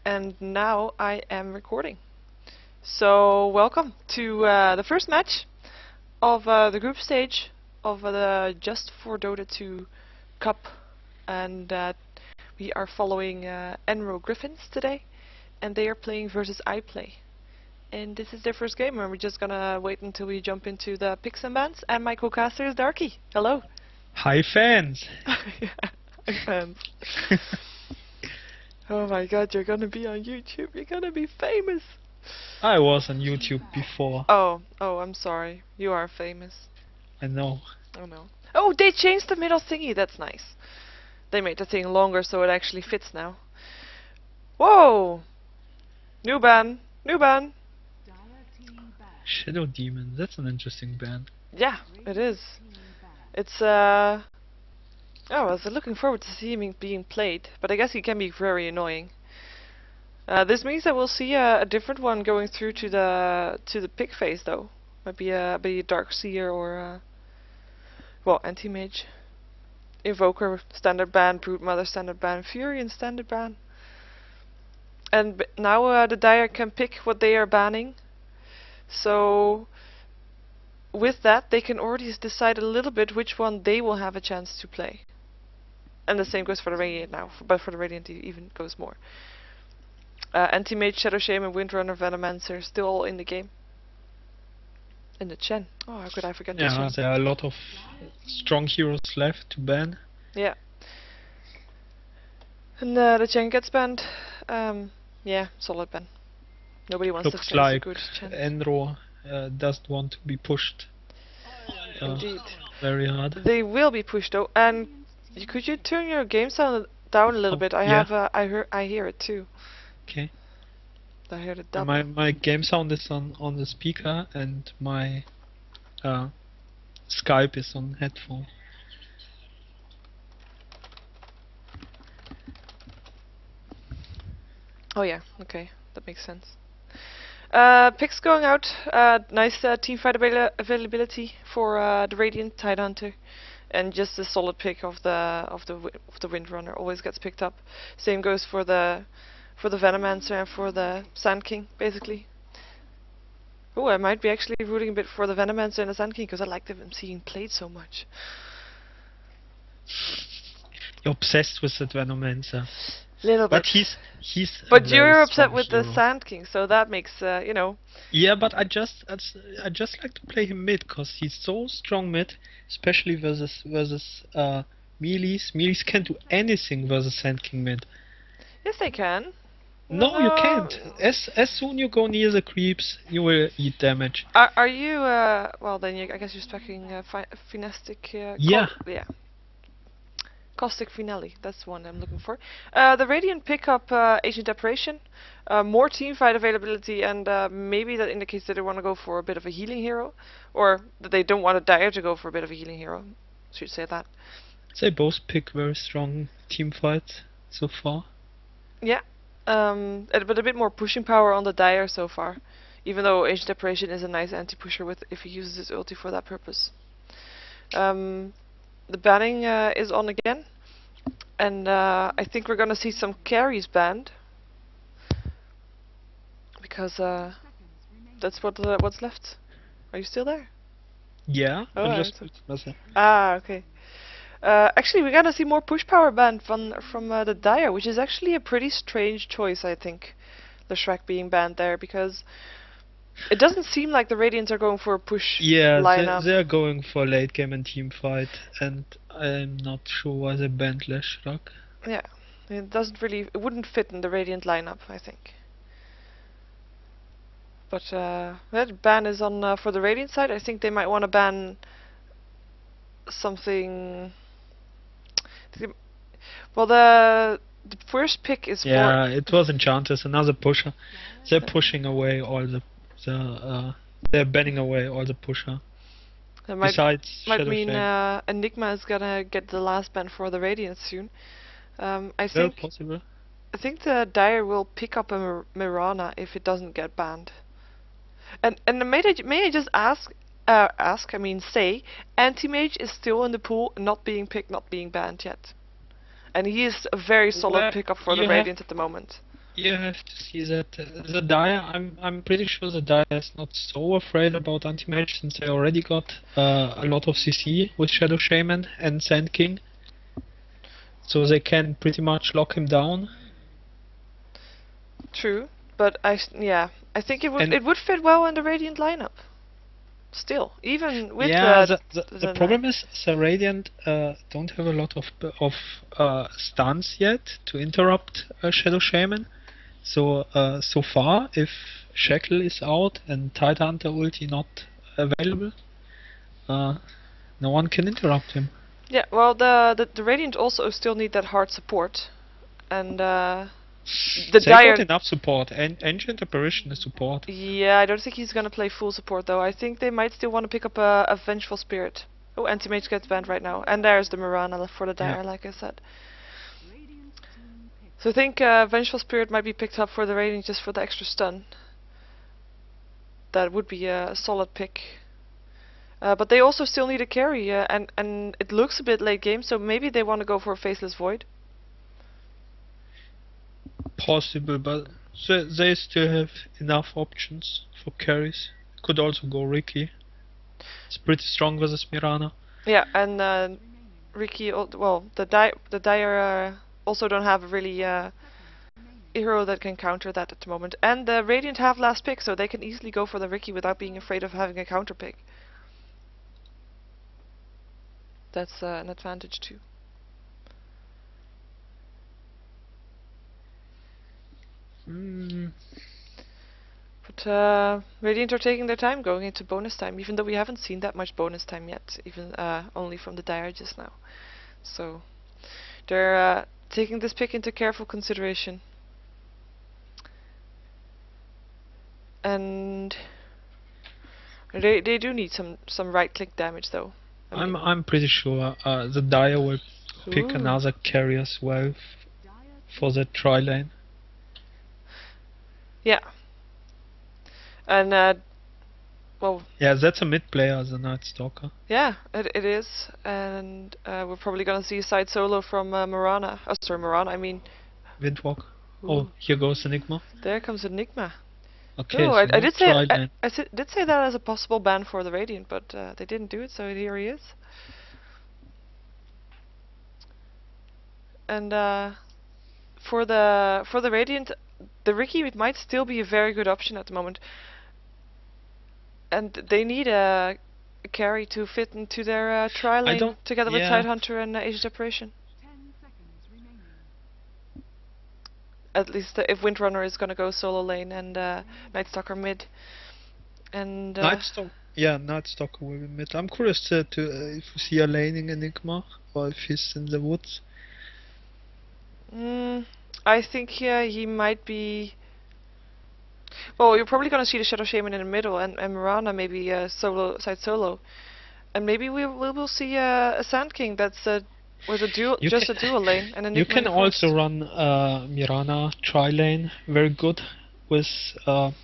and now I am recording. So welcome to the first match of the group stage of the Just for Dota 2 Cup, and we are following EnRo GRIFFINS today, and they are playing versus iPlay. And this is their first game, and we're just gonna wait until we jump into the picks and bans. And my co-caster is Darky. Hello. Hi fans. Yeah, hi fans. Oh my god, you're gonna be on YouTube. You're gonna be famous. I was on YouTube before. Oh, I'm sorry. You are famous. I know. Oh no. Oh, they changed the middle thingy. That's nice. They made the thing longer so it actually fits now. Whoa! New ban. New ban. Shadow Demon. That's an interesting band. Yeah, it is. It's Oh, I was looking forward to seeing him being played, but I guess he can be very annoying. This means that we'll see a different one going through to the pick phase, though. Might be a Dark Seer or well, Anti-Mage, Invoker standard ban, Brute Mother standard ban, Furion standard ban. And now the Dire can pick what they are banning. So with that, they can already decide a little bit which one they will have a chance to play. And the same goes for the Radiant now, but for the Radiant it even goes more. Anti-Mage, Shadow Shaman, and Windrunner, Venomancer still all in the game. In the Chen. Oh, how could I forget this one? Yeah, there are a lot of strong heroes left to ban. Yeah. And the Chen gets banned. Yeah, solid ban. Nobody wants to Looks face like a good Chen. EnRo doesn't want to be pushed. Indeed. Very hard. They will be pushed though. And could you turn your game sound down a little bit? I yeah. have I hear it too. Okay. I hear it double. My game sound is on the speaker, and my Skype is on headphone. Oh yeah, okay, that makes sense. Picks going out. Nice teamfight availability for the Radiant Tidehunter, and just a solid pick of the Windrunner always gets picked up. Same goes for the Venomancer and for the Sand King, basically. Oh, I might be actually rooting a bit for the Venomancer and the Sand King because I like them seeing played so much. You're obsessed with that Venomancer. Little but bit. he's. But you're upset with the Sand King, so that makes you know. Yeah, but I just like to play him mid because he's so strong mid, especially versus melees. Melees can't do anything versus Sand King mid. Yes, they can. No, you can't. As soon you go near the creeps, you will eat damage. Are you well then? I guess you're speccing Finastic. Yeah. Yeah. Caustic Finale, that's the one I'm looking for. The Radiant pick up Ancient Apparition, more teamfight availability, and maybe that indicates that they want to go for a bit of a healing hero, or that they don't want a Dire to go for a bit of a healing hero. Should say that. They both pick very strong teamfights so far. Yeah, but a bit more pushing power on the Dire so far, even though Ancient Apparition is a nice anti-pusher with if he uses his ulti for that purpose. The banning is on again, and I think we're gonna see some carries banned because that's what's left. Are you still there? Yeah, oh, I'm just okay. Actually, we're gonna see more push power banned from the Dire, which is actually a pretty strange choice, I think. The Shrek being banned there because it doesn't seem like the Radiants are going for a push lineup. They're going for late game and team fight, and I'm not sure why they banned Leshrak. Yeah, it wouldn't fit in the Radiant lineup, I think. But that ban is on for the Radiant side. I think they might want to ban something. Well, the first pick is yeah, it was Enchantress, another pusher. They're pushing away all they're banning away all the pusher. Besides might Shadow mean Flame. Enigma is gonna get the last ban for the Radiant soon. I Very think possible. I think the Dire will pick up a Mirana if it doesn't get banned. And may I just say, Anti-Mage is still in the pool, not being picked, not being banned yet. And he is a very solid pickup for the Radiant at the moment. You have to see that the Dire. I'm pretty sure the Dire is not so afraid about anti-mage since they already got a lot of CC with Shadow Shaman and Sand King, so they can pretty much lock him down. True, but yeah, I think And it would fit well in the Radiant lineup. Still, even with yeah, the the problem is the Radiant don't have a lot of stuns yet to interrupt Shadow Shaman. So so far, if Shackle is out and Tidehunter ulti not available, no one can interrupt him. yeah, well, the Radiant also still need that hard support, and the They Dire. got enough support, and Ancient Apparition is support. Yeah, I don't think he's gonna play full support though. I think they might still want to pick up a Vengeful Spirit. Oh, Anti-Mage gets banned right now, and there's the Mirana for the Dire, Yeah. like I said. So I think Vengeful Spirit might be picked up for the Radiant just for the extra stun. That would be a solid pick. But they also still need a carry, and it looks a bit late game, so maybe they want to go for a Faceless Void. Possible, but they still have enough options for carries. Could also go Ricky. It's pretty strong versus Mirana. Yeah, and Ricky, well, the Dire also don't have a really hero that can counter that at the moment. And the Radiant have last pick, so they can easily go for the Ricky without being afraid of having a counter pick. That's an advantage too. But Radiant are taking their time going into bonus time, even though we haven't seen that much bonus time yet, even only from the Dire just now. So they're taking this pick into careful consideration. And they do need some right click damage though. I'm pretty sure the Dire will pick another carry as well for the tri lane. Yeah. And well. Yeah, that's a mid player, the Night Stalker. Yeah, it is, and we're probably gonna see a side solo from Mirana. Oh, sorry, Mirana. I mean. Windwalk. Ooh. Oh, here goes Enigma. There comes Enigma. Okay, oh, so I did say did say that as a possible ban for the Radiant, but they didn't do it, so here he is. And for the Radiant, the Ricky might still be a very good option at the moment, and they need a carry to fit into their tri lane together with Tidehunter and Agent Apparition. At least if Windrunner is gonna go solo lane and Night Stalker mid. And Night Stalker will be mid. I'm curious to if we see a laning Enigma or if he's in the woods. I think he might be. Well, you're probably gonna see the Shadow Shaman in the middle, and Mirana maybe side solo, and maybe we will see a Sand King that's with a dual lane, and you can also run Mirana tri lane very good with Sand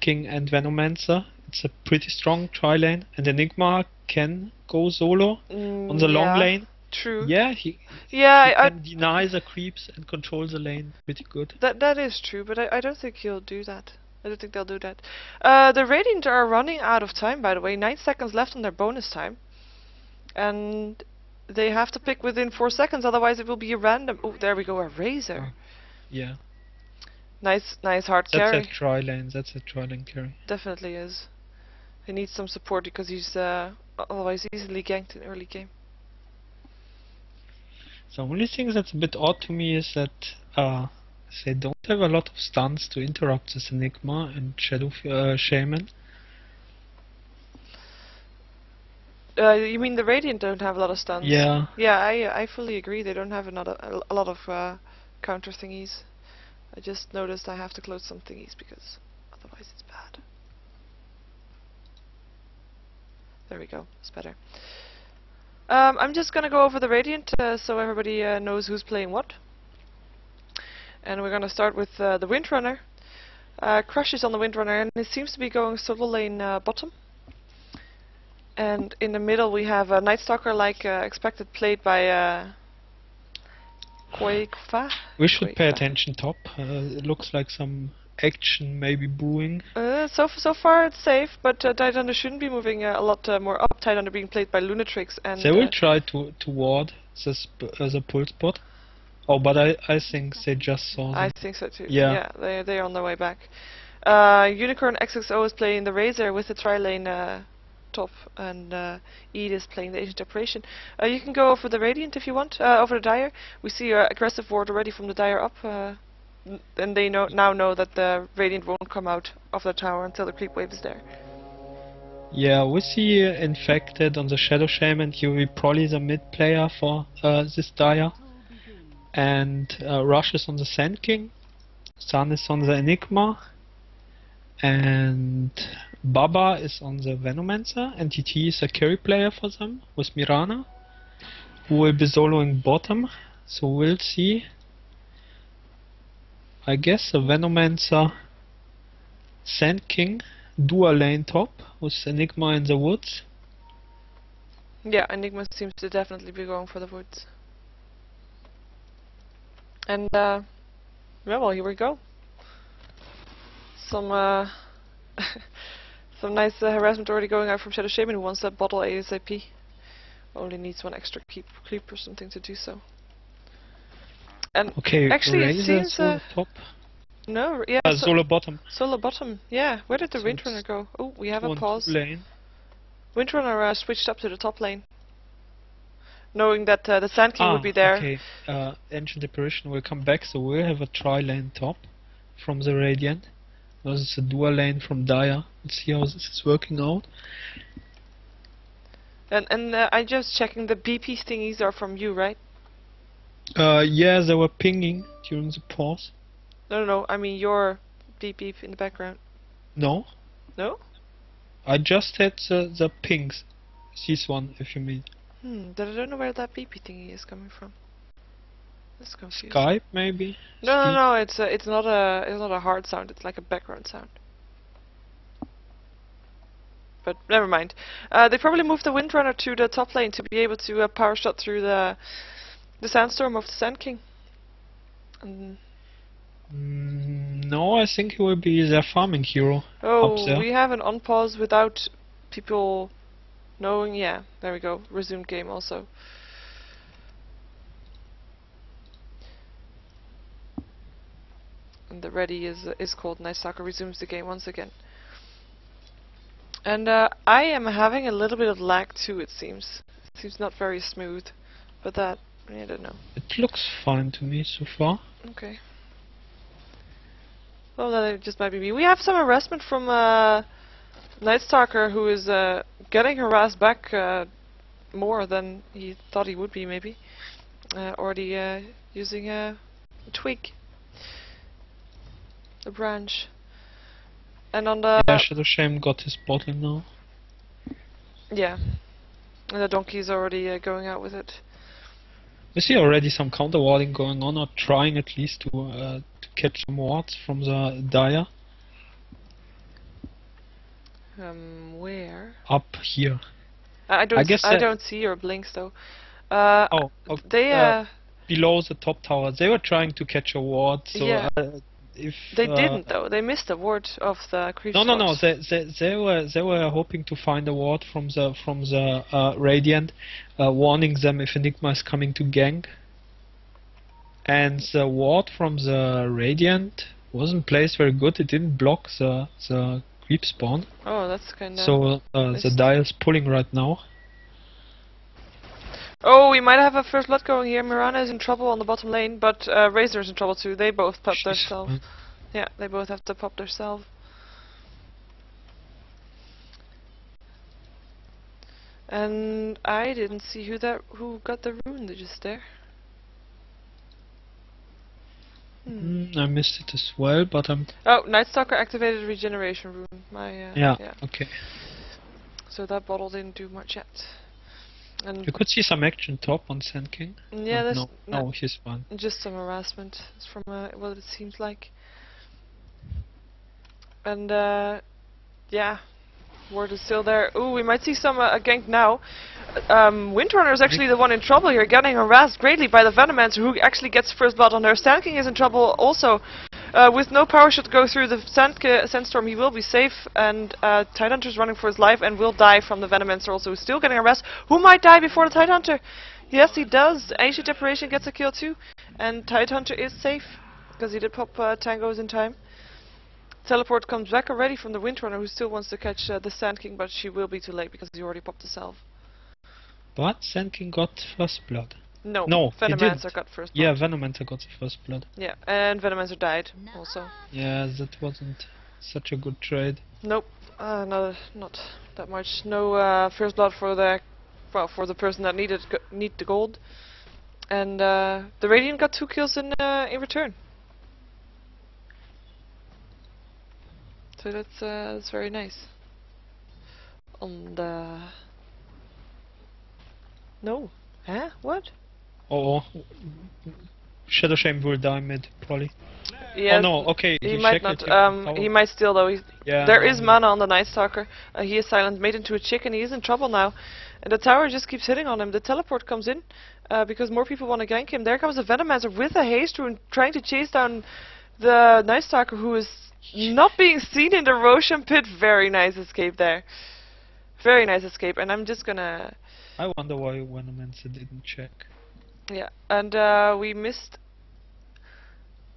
King and Venomancer. It's a pretty strong tri lane, and Enigma can go solo on the long lane. True. Yeah, he can deny the creeps and control the lane pretty good. That is true, but I don't think he'll do that. I don't think they'll do that. The Radiant are running out of time, by the way. 9 seconds left on their bonus time. And they have to pick within 4 seconds, otherwise it will be a random. Oh, there we go, a Razor. Yeah. Nice hard carry. That's a tri lane carry. Definitely is. He needs some support because he's otherwise easily ganked in early game. The only thing that's a bit odd to me is that they don't have a lot of stuns to interrupt this Enigma and Shadow Shaman. You mean the Radiant don't have a lot of stuns? Yeah. Yeah, I fully agree. They don't have a lot of counter thingies. I just noticed I have to close some thingies because otherwise it's bad. There we go. It's better. I'm just gonna go over the Radiant so everybody knows who's playing what. And we're gonna start with the Windrunner. Crush is on the Windrunner, and it seems to be going solo lane bottom. And in the middle we have a Night Stalker, like expected, played by We should pay attention top. It looks like some action, maybe booing. So far it's safe, but Tidander shouldn't be moving a lot more up. Tidander being played by Lunatrix and... They will try to ward the pull spot. Oh, but I think they just saw them. I think so too. Yeah. Yeah, they're on their way back. Unicorn XXO is playing the Razor with the tri-lane top, and Ede is playing the Ancient Operation. You can go over the Radiant if you want, over the Dire. We see aggressive ward already from the Dire up, and they now know that the Radiant won't come out of the tower until the creep wave is there. Yeah, we see Infected on the Shadow Shaman. He will be probably the mid player for this Dire. And Rush is on the Sand King. Sun is on the Enigma. And Baba is on the Venomancer. And TT is a carry player for them with Mirana, who will be soloing bottom. So we'll see. I guess the Venomancer, Sand King, dual lane top with Enigma in the woods. Yeah, Enigma seems to definitely be going for the woods. And yeah, well, here we go. Some some nice harassment already going out from Shadow Shaman, who wants that bottle ASAP. Only needs one extra creep or something to do so. And okay, actually it seems top. No, yeah, solo bottom. Solo bottom, yeah. Where did the Windrunner go? Oh, we have a pause. Lane. Windrunner switched up to the top lane, knowing that the Sand King would be there. Okay, Ancient Apparition will come back, so we'll have a tri-lane top from the Radiant. This is a dual lane from Dire. Let's see how this is working out. And I'm just checking, the BP thingies are from you, right? Yeah, they were pinging during the pause. No, I mean your beep beep in the background. No? No? I just had the pings. This one, if you mean. But I don't know where that beepy thingy is coming from. That's confusing. Skype, maybe? No, it's not a hard sound, it's like a background sound. But never mind. They probably moved the Windrunner to the top lane to be able to power shot through the sandstorm of the Sand King. And no, I think he will be their farming hero. oh, up there. we have an on pause without people knowing. Yeah, there we go. Resumed game also. And the ready is called. Night Stalker resumes the game once again. And I am having a little bit of lag too, it seems. It seems not very smooth. But that, I don't know. It looks fine to me so far. Okay. Well, that just might be me. We have some harassment from Night Stalker, who is getting harassed back more than he thought he would be, maybe. Already using a twig. A branch. And on the... Yeah, Shadow Shame got his bottle now. Yeah. And the donkey is already going out with it. We see already some counter warding going on, or trying at least to catch some wards from the Dire. Where? Up here. I don't see your blinks though. They below the top tower. They were trying to catch a ward, so yeah. If they didn't though. They missed the ward of the creep. No. They were hoping to find a ward from the Radiant, warning them if Enigma is coming to gank. And the ward from the Radiant wasn't placed very good. It didn't block the creep spawn. Oh, that's kinda... So the Dire is pulling right now. Oh, we might have a first blood going here. Mirana is in trouble on the bottom lane, but Razor is in trouble too. They both popped their self. Yeah, they both have to pop their self. And I didn't see who got the rune just there. I missed it as well, but I'm... Oh, Night Stalker activated regeneration rune. Yeah. Okay. So that bottle didn't do much yet. And you could see some action top on Sand King. Yeah, that's no, he's fine. Just some harassment from what it seems like. And yeah, ward is still there. Ooh, we might see some a gank now. Windrunner is actually the one in trouble here, getting harassed greatly by the Venomancer, who actually gets first blood on her. Sand King is in trouble also. With no power shot to go through the Sandstorm, he will be safe, and Tidehunter's running for his life and will die from the Venomancer also, who's still getting harassed. Who might die before the Tidehunter? Yes, he does. Ancient Deprivation gets a kill too, and Tidehunter is safe, because he did pop tangos in time. Teleport comes back already from the Windrunner, who still wants to catch the Sand King, but she will be too late because he already popped the salve. But Sand King got first blood. No, he didn't. Venomancer got first blood. Yeah, Venomancer got the first blood. Yeah, and Venomancer died also. Yeah, that wasn't such a good trade. Nope, not that much. No first blood for the person that need the gold, and the Radiant got 2 kills in return. So that's very nice. On the no, huh? What? Oh, Shadow Shame will die mid probably. Yeah. Oh no, okay. He might not. He might still though. There is mana on the Night Stalker. He is silent, made into a chicken. He is in trouble now, and the tower just keeps hitting on him. The teleport comes in because more people want to gank him. There comes the Venomancer with a haste rune, trying to chase down the Night Stalker, who is not being seen in the Roshan pit. Very nice escape there. Very nice escape. And I'm just gonna. I wonder why Venomancer didn't check. Yeah, and we missed.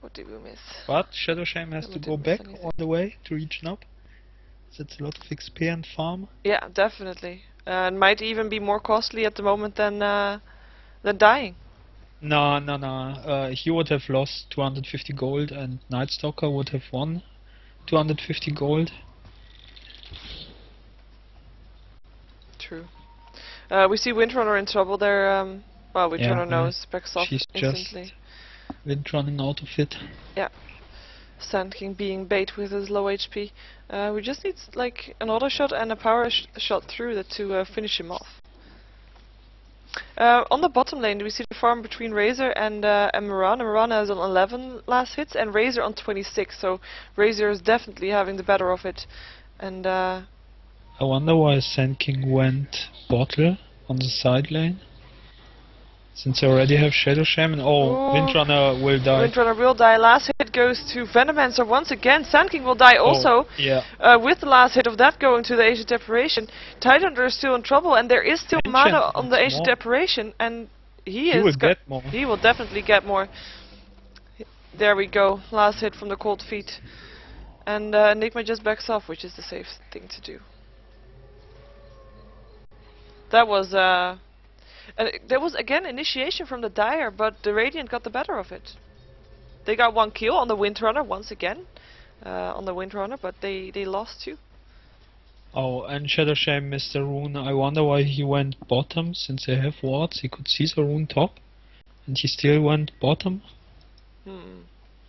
What did we miss? But Shadow Shame has to go back on the way to region up. That's a lot of XP and farm. Yeah, definitely. And might even be more costly at the moment than dying. No. He would have lost 250 gold, and Night Stalker would have won 250 gold. True. We see Windrunner in trouble there. Well, Windrunner knows, backs off instantly. Just Windrunning out of it. Yeah. Sand King being bait with his low HP. We just need like an auto shot and a power shot through that to finish him off. On the bottom lane, we see the farm between Razor and Mirana. Mirana is on 11 last hits and Razor on 26, so Razor is definitely having the better of it. And I wonder why Sand King went bottle on the side lane. Since I already have Shadow Shaman. Oh, Windrunner will die. Windrunner will die. Last hit goes to Venomancer once again. Sand King will die also. With the last hit of that going to the Ancient Deprivation. Tidehunter is still in trouble, and there is still mana on the Ancient Deprivation, and he will get more. He will definitely get more. There we go. Last hit from the Cold Feet. And Enigma just backs off, which is the safe thing to do. That was there was again initiation from the Dire, but the Radiant got the better of it. They got 1 kill on the Windrunner once again, but they lost 2. Oh, and Shadow Shame missed the rune. I wonder why he went bottom, since they have wards. He could see the rune top, and he still went bottom.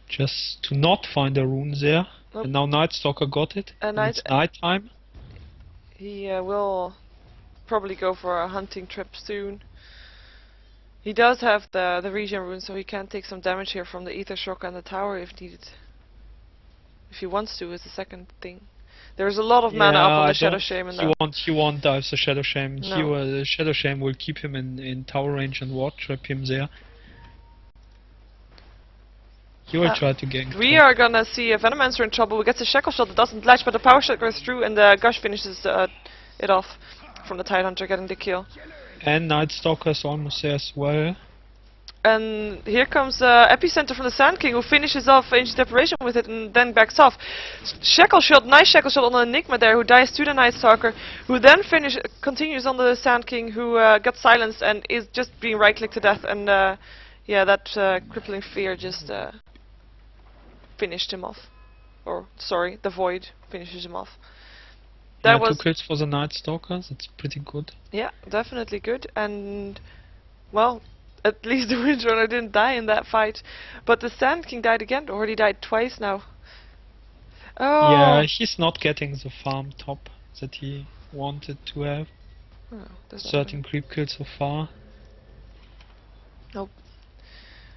Just to not find a rune there. Nope. And now Night Stalker got it. And it's night time. He will probably go for a hunting trip soon. He does have the regen rune, so he can take some damage here from the Ether Shock and the tower if needed. If he wants to, is the second thing. There's a lot of mana up on the Shadow Shaman though. He won't dive the Shadow Shaman. No. The Shadow Shaman will keep him in tower range and ward trap him there. He will try to gank. We are gonna see a Venomancer in trouble. We get the Shackle Shot that doesn't latch, but the power shot goes through and the Gush finishes it off from the Tidehunter getting the kill. And Night Stalker is almost there as well. And here comes Epicenter from the Sand King, who finishes off Ancient Deprivation with it and then backs off. Shackle Shot, nice Shackle Shot on the Enigma there, who dies to the Night Stalker, who then continues on the Sand King, who got silenced and is just being right-clicked to death. And yeah, that crippling fear just finished him off. Or, sorry, the Void finishes him off. That was 2 kills for the Night Stalker, that's pretty good. Yeah, definitely good. And, well, at least the Windrunner didn't die in that fight. But the Sand King died again, or he died twice now. Oh. Yeah, he's not getting the farm top that he wanted to have. Oh, 13 creep kills so far. Nope.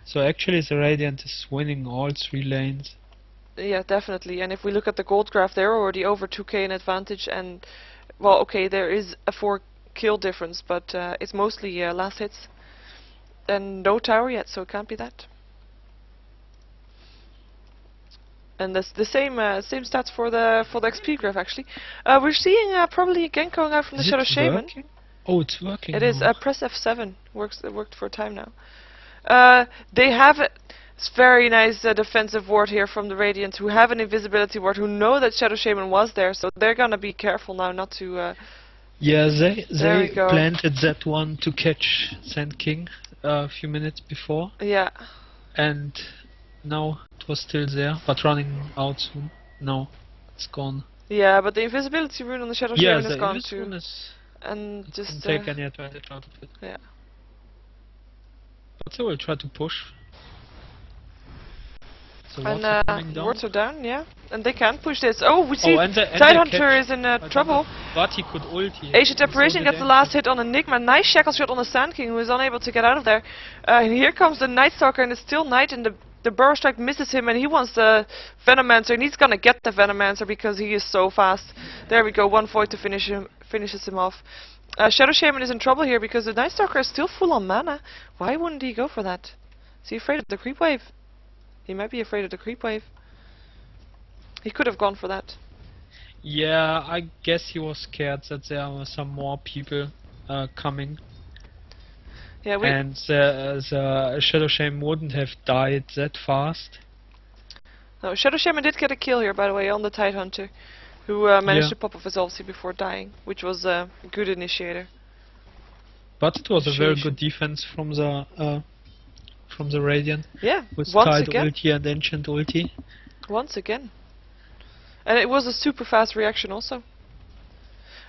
So actually the Radiant is winning all 3 lanes. Yeah, definitely. And if we look at the gold graph, they're already over 2k in advantage. And, well, okay, there is a 4 kill difference, but it's mostly last hits. And no tower yet, so it can't be that. And that's the same stats for the XP graph actually. We're seeing probably a gank going out from the Shadow Shaman. Working? Oh, it's working. It is. now. Press F7. It worked for a time now. They have a very nice defensive ward here from the Radiant, who have an invisibility ward, who know that Shadow Shaman was there, so they're gonna be careful now not to. Yeah, they go. planted that one to catch Sand King a few minutes before. Yeah. And now it was still there, but running out soon. No, it's gone. Yeah, but the invisibility rune on the Shadow Shaman is gone too. And just take any advantage out of it. Yeah. But they will try to push. So and wards are down, yeah. And they can push this. Oh, we see and Tidehunter is in trouble. But he could ulti. Ancient Apparition gets the last hit on Enigma. Nice shackle shot on the Sand King, who is unable to get out of there. And here comes the Night Stalker, and it's still night, and the Burrow Strike misses him, and he wants the Venomancer, and he's gonna get the Venomancer because he is so fast. There we go, 1 void to finishes him off. Shadow Shaman is in trouble here because the Night Stalker is still full on mana. Why wouldn't he go for that? Is he afraid of the creep wave? He might be afraid of the creep wave. He could have gone for that. Yeah, I guess he was scared that there were some more people coming. Yeah, and the Shadow Shaman wouldn't have died that fast. No, Shadow Shaman did get a kill here, by the way, on the Tidehunter, who managed to pop off his ulti before dying, which was a good initiator. But it was a very good defense from the Radiant. Yeah, with once Tide again. ulti and Ancient ulti. Once again. And it was a super fast reaction also.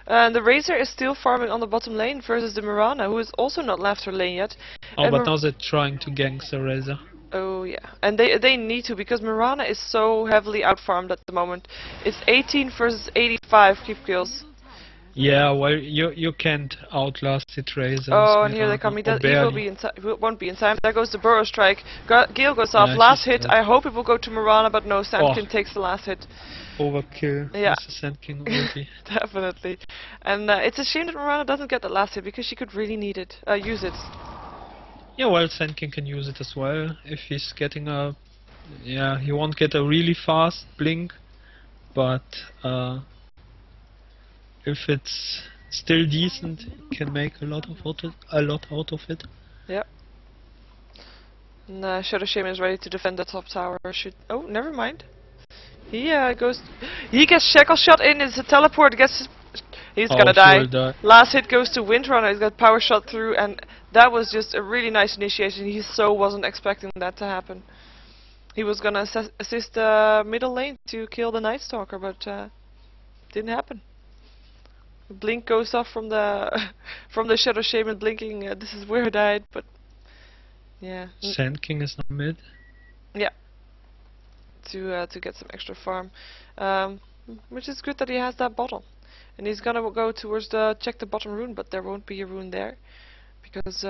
And the Razor is still farming on the bottom lane versus the Mirana, who has also not left her lane yet. Oh, but now they're trying to gank the Razor. Oh yeah, and they need to, because Mirana is so heavily outfarmed at the moment. It's 18 versus 85 creep kills. Yeah, well, you can't outlast it, Razor. Oh, and here they come. He won't be in time. There goes the Burrow Strike. Gale goes off. Last hit. I hope it will go to Mirana, but no. Sandkin takes the last hit. Overkill. Yeah. With the Sand King ulti. Definitely. And it's a shame that Mirana doesn't get the last hit, because she could really need it. Use it. Yeah, well, Sand King can use it as well if he's getting a. Yeah, he won't get a really fast blink, but if it's still decent, he can make a lot out of it. Yep. And Shadow Shaman is ready to defend the top tower. Oh, never mind. He gets shackle shot in. It's a teleport. He's gonna die. Last hit goes to Windrunner. He's got power shot through, and that was just a really nice initiation. He so wasn't expecting that to happen. He was gonna assist middle lane to kill the Night Stalker, but didn't happen. The blink goes off from the Shadow Shaman blinking. This is where I died, but yeah. Sand King is now mid. Yeah. To get some extra farm, which is good that he has that bottle, and he's gonna go towards check the bottom rune, but there won't be a rune there because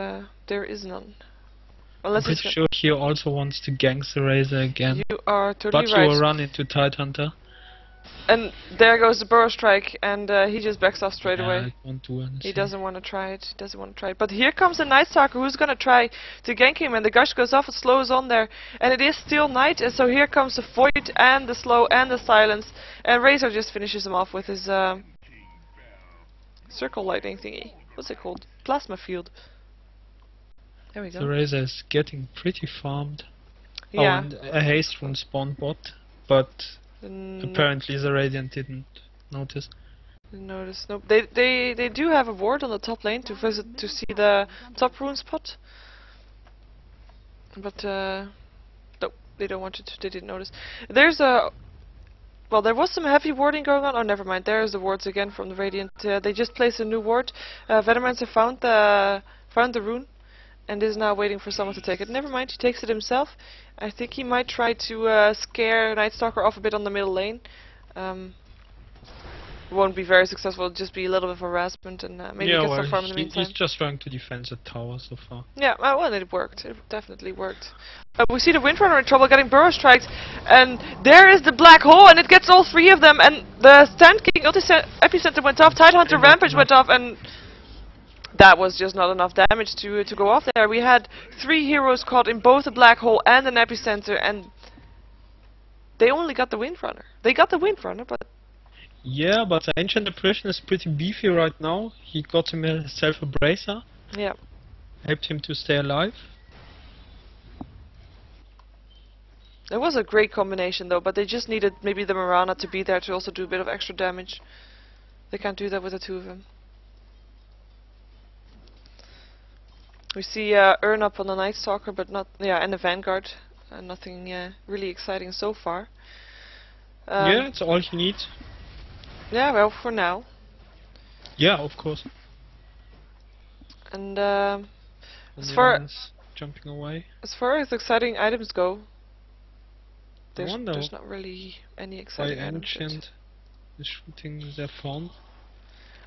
there is none. Unless I'm pretty sure he also wants to gank the Razor again. You are totally right. But you will run into Tidehunter. And there goes the Burrow Strike, and he just backs off straight away. I won't do anything. He doesn't want to try it. But here comes the Night Stalker, who's going to try to gank him, and the gush goes off, it slows on there. And it is still night, and so here comes the Void, and the slow, and the silence. And Razor just finishes him off with his circle lightning thingy. What's it called? Plasma field. There we go. The Razor is getting pretty farmed. Yeah. Oh, and a haste rune spawned bot, but apparently the Radiant didn't notice. Didn't notice. Nope. They do have a ward on the top lane to visit to see the top rune spot. But no, they don't want it. They didn't notice. There's a there was some heavy warding going on. Oh, never mind. There's the wards again from the Radiant. They just placed a new ward. Venomancer found the rune and is now waiting for someone to take it. Never mind. He takes it himself. I think he might try to scare Night Stalker off a bit on the middle lane. Won't be very successful. It'll just be a little bit of harassment, and maybe get some farm in the meantime. He's just trying to defend the tower so far. Yeah, well, it worked. It definitely worked. We see the Windrunner in trouble, getting Burrow Strikes, and there is the black hole, and it gets all three of them, and the Sand King Epicenter went off, Tidehunter Rampage went off, and that was just not enough damage to go off there. We had 3 heroes caught in both a black hole and an epicenter, and they only got the Windrunner. They got the Windrunner, but Yeah, but the Ancient Apparition is pretty beefy right now. He got himself a bracer, yeah. helped him to stay alive. It was a great combination though, but they just needed maybe the Mirana to be there to also do a bit of extra damage. They can't do that with the 2 of them. We see Earn up on the Night Stalker, but not, yeah, and the Vanguard. Nothing really exciting so far. Yeah, it's all you need. Yeah, well, for now. Yeah, of course. And And as the far others jumping away. as exciting items go, I wonder there's not really any why exciting items. Ancient is shooting their phone.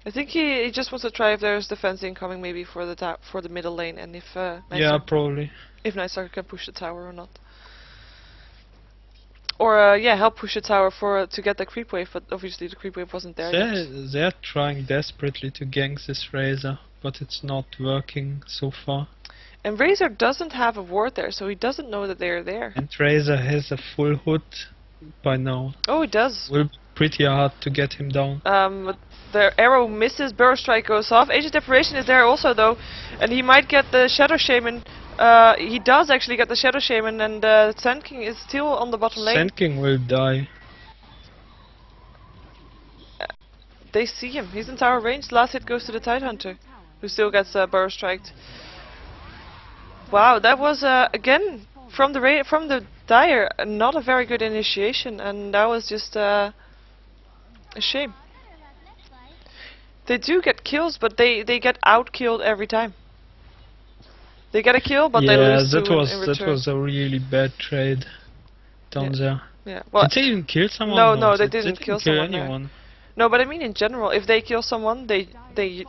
I think he just wants to try if there's defense incoming, maybe for the middle lane, and if Yeah, probably. if Night Stalker can push the tower or not. Or yeah, help push the tower to get the creep wave, but obviously the creep wave wasn't there yet. They're trying desperately to gank this Razor, but it's not working so far. And Razor doesn't have a ward there, so he doesn't know that they're there. And Razor has a full hood by now. Oh, he does. Will be pretty hard to get him down. But their arrow misses, Burrow Strike goes off. Ancient Deprivation is there also though, and he might get the Shadow Shaman. He does actually get the Shadow Shaman, and Sand King is still on the bottom lane. Sand King will die. They see him. He's in tower range. Last hit goes to the Tidehunter, who still gets Burrow Striked. Wow, that was again from the Dire not a very good initiation, and that was just a shame. They do get kills, but they get out-killed every time. They get a kill, but they lose that two was in return. that was a really bad trade down there. Yeah. Well, did they even kill someone? No, they didn't kill someone there. anyone. No, but I mean in general, if they kill someone, they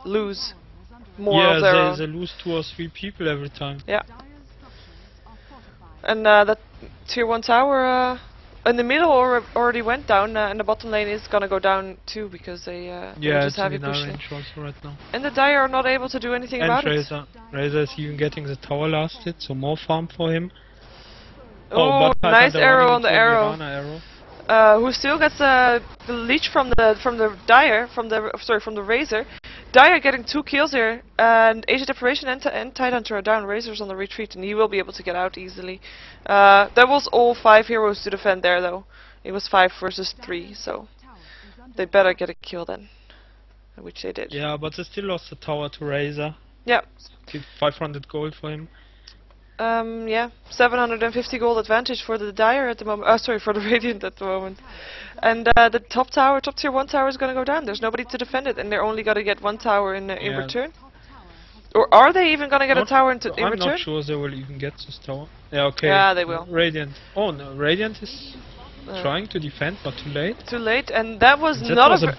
lose more of their own. They lose 2 or 3 people every time. Yeah. And that tier 1 tower in the middle already went down, and the bottom lane is gonna go down too, because they just heavy it's pushing. in range also right now. And the Dire are not able to do anything And about Razor. Razor is even getting the tower last hit, so more farm for him. Oh, but nice Tidehunter arrow running on the into arrow. Mirana Who still gets the leech from the Dire, from the Razor. Dire getting 2 kills here, and Ancient Deprivation and Tidehunter are down. Razor's on the retreat, and he will be able to get out easily. There was all 5 heroes to defend there, though. It was 5 versus 3, so they better get a kill then, which they did. Yeah, but they still lost the tower to Razor. Yeah. 500 gold for him. Yeah, 750 gold advantage for the Dire at the moment. For the Radiant at the moment. And the top tier 1 tower is gonna go down. There's nobody to defend it, and they're only gonna get 1 tower in return. Or are they even gonna get a tower in return? I'm not sure they will even get this tower. Yeah, okay. Yeah, they will. Radiant. Oh no, Radiant is trying to defend, but too late. Too late, and that was That not was a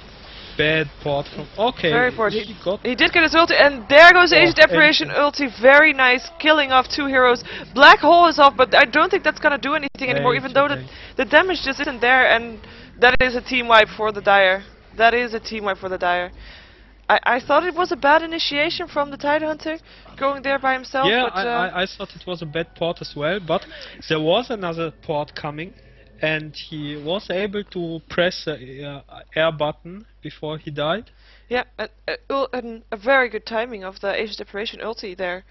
bad port from. Okay, very poor. he He did get his ulti, and there goes Ancient Deprivation ulti. Very nice, killing off 2 heroes. Black Hole is off, but I don't think that's gonna do anything anymore, even though the damage just isn't there, and that is a team wipe for the Dire. That is a team wipe for the Dire. I thought it was a bad initiation from the Tidehunter, going there by himself. Yeah, but, I thought it was a bad port as well, but there was another port coming, and he was able to press the air button before he died. Yeah, and a very good timing of the Ancient Deprivation ulti there.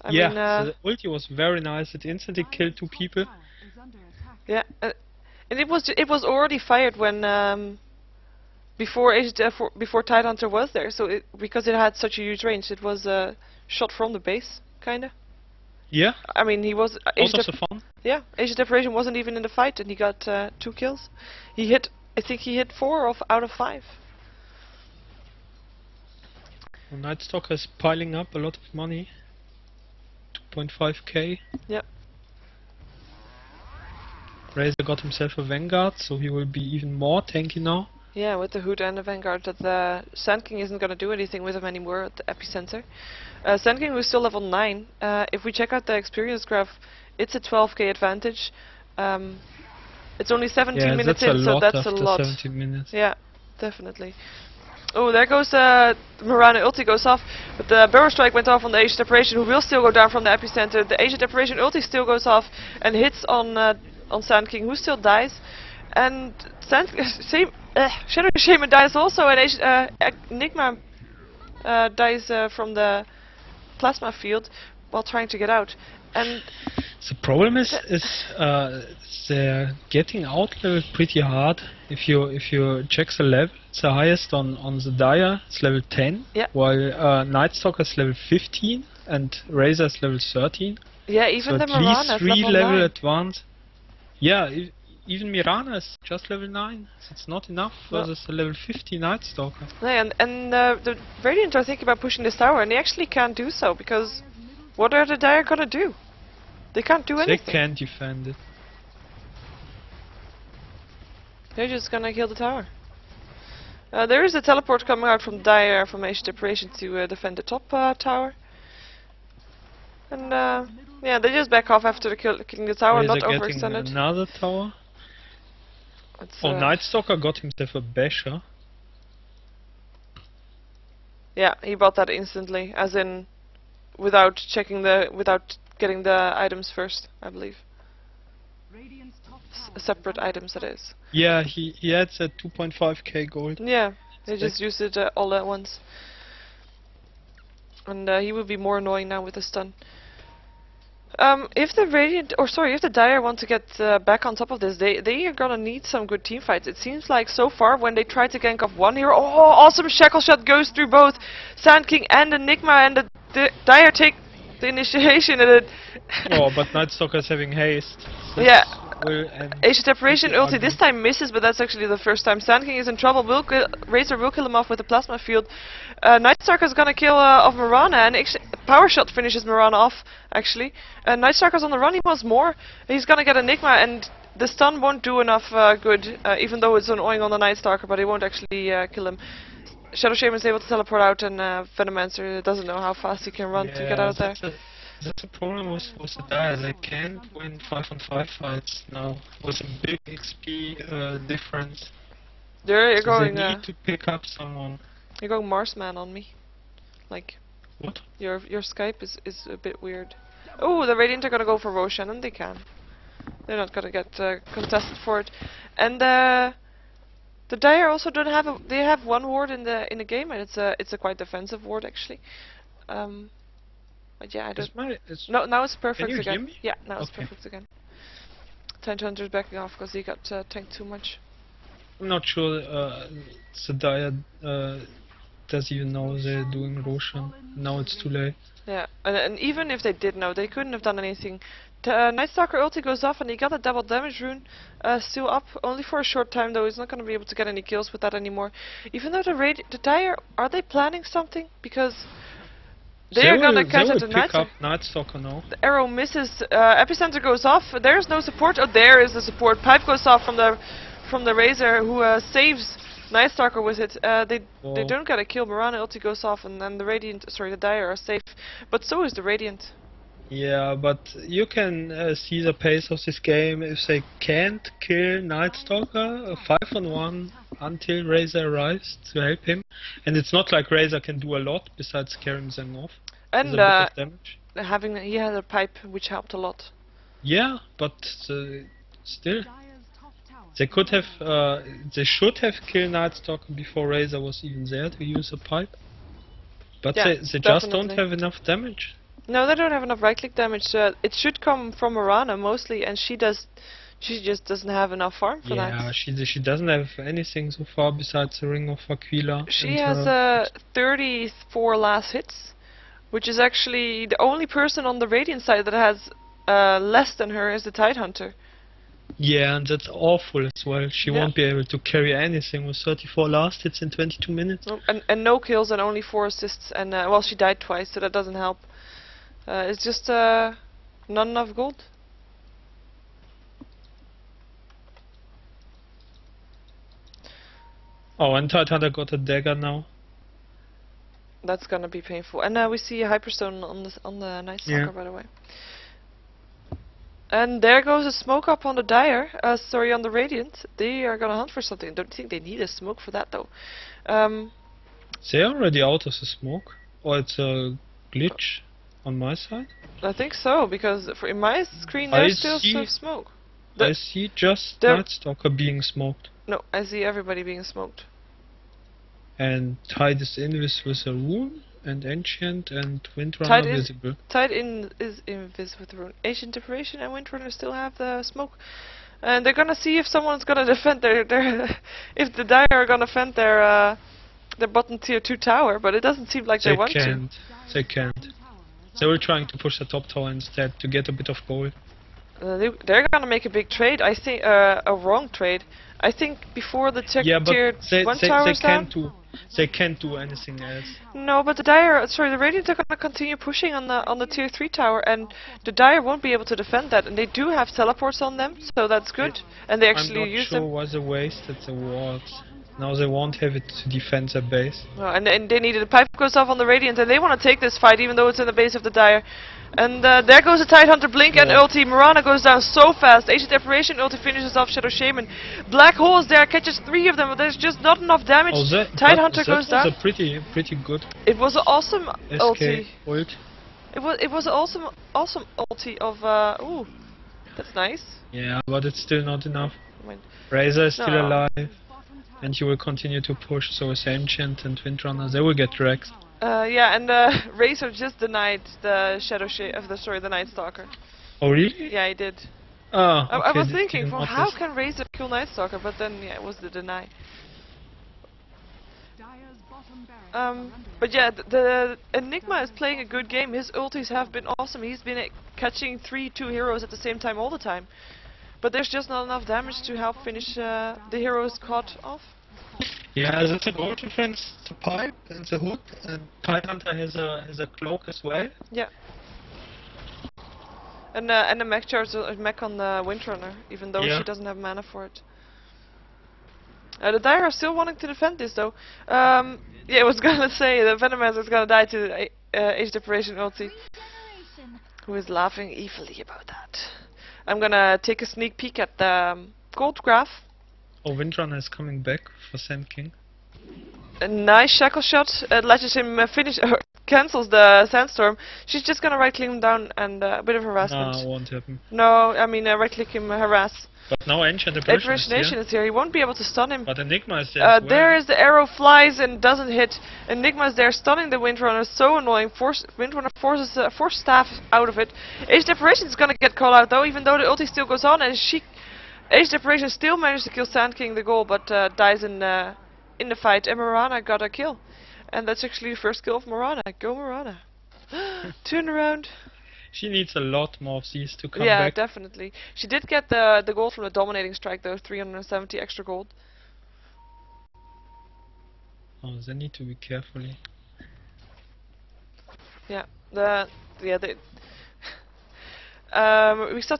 I mean, the ulti was very nice. It instantly killed 2 people. Yeah, and it was already fired when before Tidehunter was there. So because it had such a huge range, it was shot from the base, kinda. Yeah. I mean, he was Out of the fun. Yeah, Ancient Deprivation wasn't even in the fight, and he got 2 kills. I think he hit 4 out of 5. Well, Night Stalker is piling up a lot of money. 2.5k. Yeah. Razor got himself a Vanguard, so he will be even more tanky now. Yeah, with the Hood and the Vanguard, that the Sand King isn't going to do anything with him anymore at the epicenter. Sand King was still level 9. If we check out the experience graph, it's a 12k advantage. It's only 17 minutes in, so that's a lot. 17 minutes. Yeah, definitely. Oh, there goes Mirana ulti goes off, but the Barrow Strike went off on the Ancient Apparition, who will still go down from the epicenter. The Ancient Apparition ulti still goes off and hits on Sand King, who still dies. And Shadow Shaman dies also, and Enigma dies from the plasma field while trying to get out. And the problem is they're getting out level pretty hard. If you check the level, it's the highest on the Dire, it's level 10, yeah. while Night Stalker is level 15 and Razor is level 13. Yeah, even so the at least Mirana is 3 level level 9. advanced. Yeah, even Mirana is just level 9. So it's not enough versus the level 50 Night Stalker. Yeah, and the Radiant are thinking about pushing this tower, and they actually can't do so, because what are the Dire gonna do? They can't do anything. They can't defend it. They're just gonna kill the tower. There is a teleport coming out from Dire from Ancient Apparition to defend the top tower. And yeah, they just back off after killing the tower, not overextended. Another tower. Night Stalker got himself a basher. Yeah, he bought that instantly, as in without getting the items first, I believe. Separate items, that is. Yeah, he had that 2.5k gold. Yeah, they just used it all at once. And he will be more annoying now with the stun. If the Dire want to get back on top of this, they are gonna need some good team fights. It seems like so far when they try to gank off one hero, awesome shackle shot goes through both Sand King and Enigma, and the Dire take the initiation and it but Night Stalker is having haste. Yeah. Ancient Apparition ulti this time misses, but that's actually the first time. Sand King is in trouble. Razor will kill him off with a plasma field. Night Stalker is gonna kill off Mirana, and Power Shot finishes Mirana off, actually. Night Stalker's on the run, he wants more. He's gonna get Enigma, and the stun won't do enough good, even though it's annoying on the Night Stalker, but it won't actually kill him. Shadow Shaman is able to teleport out, and Venomancer doesn't know how fast he can run to get out there. That's the problem with the Dire. They can't win 5-on-5 fights now with a big XP difference. There you're going. They need to pick up someone. You're going Marsman on me. Like. What? Your Skype is a bit weird. Oh, the Radiant are gonna go for Roshan, and they can. They're not gonna get contested for it. And the Dire also don't have they have one ward in the game, and it's a quite defensive ward actually. But yeah, I don't. No, now it's perfect Can you again. hear me? Yeah, now it's perfect again. Tent Hunter's backing off because he got tanked too much. I'm not sure the Dire does even know they're doing Roshan. Now it's too late. Yeah, and even if they did know, they couldn't have done anything. Night Stalker ulti goes off, and he got a double damage rune still up, only for a short time though. He's not going to be able to get any kills with that anymore. Even though the Dire, are they planning something? Because they're going to catch the Night Stalker now. The arrow misses, epicenter goes off, there's no support. Oh, there is the support. Pipe goes off from the Razor, who saves Night Stalker with it. They don't get a kill. Mirana ulti goes off, and then the Dire are safe. But so is the Radiant. Yeah, but you can see the pace of this game. If they can't kill Night Stalker 5-on-1 until Razor arrives to help him, and it's not like Razor can do a lot besides carrying them off. And he had a pipe, which helped a lot. Yeah, but still, they could have, they should have killed Night Stalker before Razor was even there to use a pipe. But yeah, they just don't have enough damage. No, they don't have enough right-click damage. It should come from Mirana mostly, and she just doesn't have enough farm for that. Yeah, she doesn't have anything so far besides the Ring of Aquila. She has 34 last hits, which is actually the only person on the Radiant side that has less than her is the Tide Hunter. Yeah, and that's awful as well. She won't be able to carry anything with 34 last hits in 22 minutes. Oh, and no kills and only 4 assists, and well, she died twice, so that doesn't help. It's just not enough gold. Oh, and Tide Hunter got a dagger now. That's gonna be painful. And we see a Hyperstone on the Night Stalker, by the way. And there goes a smoke up on the Dire. Sorry, on the Radiant. They are gonna hunt for something. I don't think they need a smoke for that though. They're already out of the smoke? Or it's a glitch on my side? I think so, because in my screen I there's still see- some smoke. I see just the- Night Stalker being smoked. No, I see everybody being smoked. And Tide is in with a rune, and Ancient and Windrunner Tide is visible. Tide is invis with the rune. Ancient Deprivation and Windrunner still have the smoke. And they're gonna see if someone's gonna defend their if the Dire are gonna defend their bottom tier 2 tower, but it doesn't seem like they want to. They can't. They were trying to push the top tower instead to get a bit of gold. They're gonna make a big trade. I think a wrong trade. I think before the Yeah, but tier 1 tower is down. they can't do anything else. No, but the Radiant are gonna continue pushing on the tier 3 tower, and the Dire won't be able to defend that. And they do have teleports on them, so that's good. And they actually I'm not use sure them. why they wasted the wards. Now they won't have it to defend their base. Oh, and they needed a pipe goes off on the Radiant, and they want to take this fight, even though it's in the base of the Dire. And there goes the Tidehunter blink and ulti. Mirana goes down so fast. Ancient Deprivation ulti finishes off Shadow Shaman. Black Hole is there, catches 3 of them, but there's just not enough damage. Tidehunter goes down. That was a pretty good It was an awesome ulti. SK ult. It was an awesome ulti of ooh, that's nice. Yeah, but it's still not enough. I mean, Razor is still No. alive, and you will continue to push. So is Ancient and Windrunner. They will get dragged. yeah, and Razor just denied the the Night Stalker. Oh really? Yeah, he did. Ah, I okay, was didn't thinking, well, how notice. can Razor kill Night Stalker? But then, yeah, it was the deny. But yeah, the Enigma is playing a good game. His ultis have been awesome. He's been catching 3-2 heroes at the same time all the time. But there's just not enough damage to help finish the heroes caught off. Yeah, that's a gold defense. The pipe and the hood, and Tidehunter has a cloak as well. Yeah. And the mech charge mech on the Windrunner, even though Yeah. she doesn't have mana for it. The Dire are still wanting to defend this though. Yeah, I was gonna say the Venomancer is gonna die to Age Deprivation ulti. Who is laughing evilly about that? I'm gonna take a sneak peek at the gold graph. Oh, Windrunner is coming back for Sand King. A nice shackle shot. Lets him finish. Cancels the sandstorm. She's just gonna right click him down and a bit of harassment. Nah, won't happen. No, I mean right click him, harass. But now Ancient Deprivation Impersonation is here. He won't be able to stun him. But Enigma is there as well. There is the arrow flies and doesn't hit. Enigma is there stunning the Windrunner. So annoying. Windrunner forces force staff out of it. Age Deprivation is gonna get called out though, even though the ulti still goes on, and Age Deprivation still managed to kill Sand King the goal, but dies in the fight. And Mirana got a kill, and that's actually the first kill of Mirana. Go Mirana! Turn around. She needs a lot more of these to come Yeah, back. definitely. She did get the gold from the dominating strike though, 370 extra gold. Oh, they need to be carefully. Yeah, we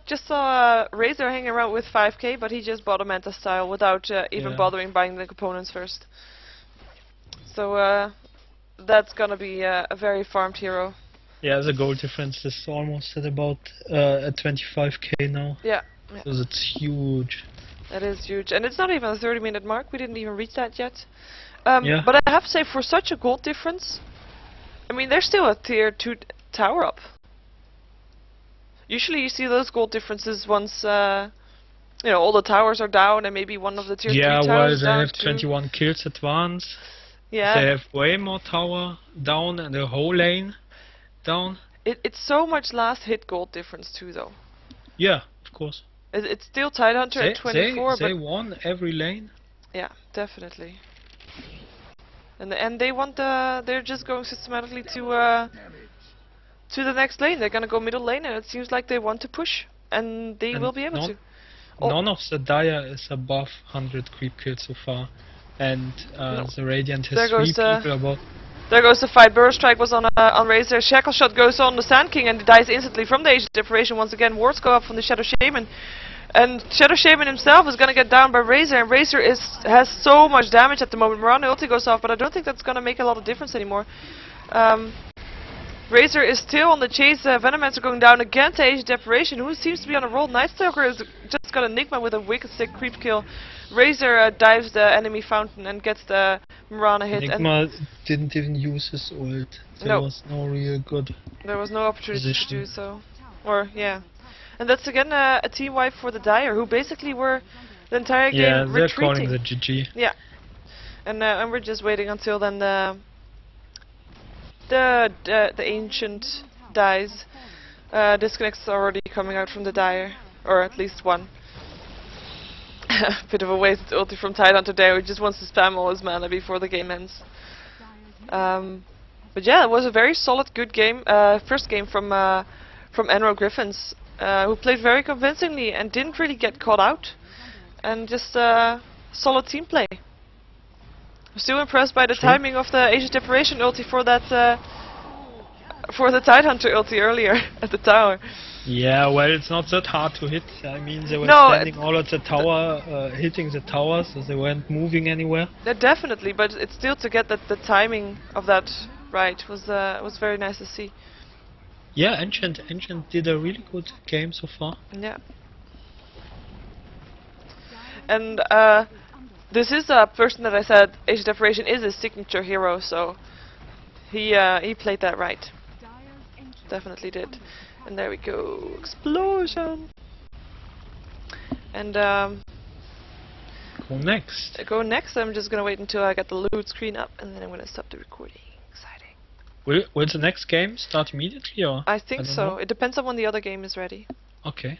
just saw Razor hanging around with 5k, but he just bought a Manta style without even Yeah. bothering buying the components first. So that's gonna be a very farmed hero. Yeah, the gold difference is almost at about at 25k now. Yeah, So that's huge. that is huge, and it's not even a 30-minute mark. We didn't even reach that yet. Yeah. But I have to say, for such a gold difference, I mean, there's still a tier 2 tower up. Usually you see those gold differences once, you know, all the towers are down and maybe one of the tier 3 Yeah, towers well, is they down have too. 21 kills advance. Yeah, They have way more tower down and the whole lane down. it's so much last hit gold difference too, though. Yeah, of course. It's still Tidehunter at 24, they but won every lane. yeah, definitely. And they want they're just going systematically to the next lane. They're gonna go middle lane, and it seems like they want to push, and they And will be able to. Oh. None of the Dire is above 100 creep kills so far. And No. the Radiant There has goes 3 people above. There goes the fight. Burrow Strike was on Razor. Shackle Shot goes on the Sand King and dies instantly from the Age of Deprivation once again. Wards go up from the Shadow Shaman. And Shadow Shaman himself is gonna get down by Razor, and Razor has so much damage at the moment. Mirana ulti goes off, but I don't think that's gonna make a lot of difference anymore. Razor is still on the chase. Venomancer going down again to Asian Deprivation, who seems to be on a roll. Nightstalker has just got Enigma with a Wicked Stick creep kill. Razor dives the enemy fountain and gets the Mirana hit. Enigma didn't even use his ult. There was no real good There was no opportunity position. to do so. Or, yeah. And that's again a team wipe for the Dire, who basically were the entire game Yeah, they're retreating. calling the GG. Yeah. And we're just waiting until then the ancient dies. Disconnects is already coming out from the Dire, or at least one. Bit of a wasted ulti from Tidehunter there, who just wants to spam all his mana before the game ends. But yeah, it was a very solid, good game. First game from EnRo GRIFFINS, who played very convincingly and didn't really get caught out, and just solid team play. I'm still impressed by the timing of the Asian Deprivation ulti for that for the Tidehunter ulti earlier at the tower. Yeah, well, it's not that hard to hit. I mean, they were No, standing all at the tower, hitting the tower, so they weren't moving anywhere. Definitely, but it's still to get the timing of that right was very nice to see. Yeah, Ancient did a really good game so far. Yeah. And this is a person that I said Asian Deprivation is his signature hero, so he played that right. Definitely did. And there we go, explosion. And Go next. I'm just gonna wait until I get the loot screen up, and then I'm gonna stop the recording. Exciting. Will the next game start immediately, or? I think don't so. know. It depends on when the other game is ready. Okay.